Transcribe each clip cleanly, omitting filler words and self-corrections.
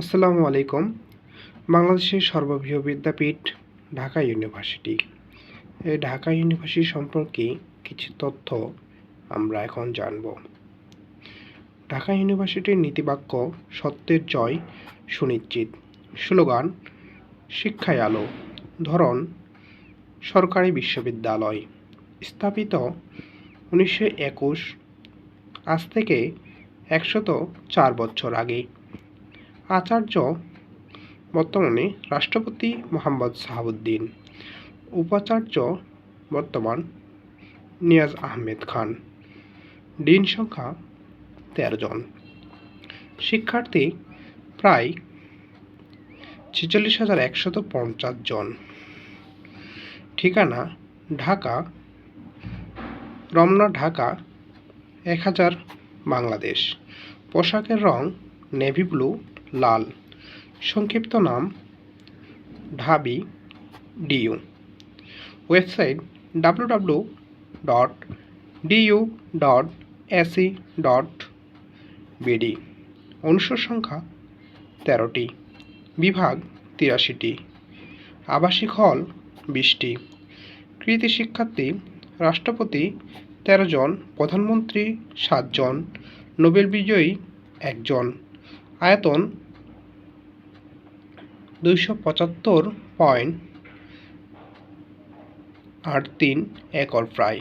আসসালামু আলাইকুম। বাংলাদেশের সর্ববৃহৎ বিদ্যাপীঠ ঢাকা ইউনিভার্সিটি। এই ঢাকা ইউনিভার্সিটি সম্পর্কে কিছু তথ্য আমরা এখন জানব। ঢাকা ইউনিভার্সিটির নীতিবাক্য সত্যের জয় সুনিশ্চিত। স্লোগান শিক্ষায় আলো। ধরন সরকারি বিশ্ববিদ্যালয়। স্থাপিত 1921, আজ থেকে 104 বছর আগে। আচার্য বর্তমানে রাষ্ট্রপতি মোহাম্মদ শাহাবুদ্দিন। উপাচার্য বর্তমান নিয়াজ আহমেদ খান। ডিন সংখ্যা 13 জন। শিক্ষার্থী প্রায় 46,150 জন। ঠিকানা ঢাকা, রমনা ঢাকা 1000, বাংলাদেশ। পোশাকের রং নেভি ব্লু, লাল। সংক্ষিপ্ত নাম ঢাবি ডিইউ। Website www.du.ac.bd। অনুষদ সংখ্যা 13টি। বিভাগ 83টি। আবাসিক হল 20টি। কৃতী শিক্ষার্থী রাষ্ট্রপতি 13 জন, প্রধানমন্ত্রী 7 জন, নোবেল বিজয়ী 1 জন। আয়তন 275.83 একর প্রায়।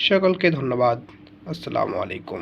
সকলকে ধন্যবাদ। আসসালামু আলাইকুম।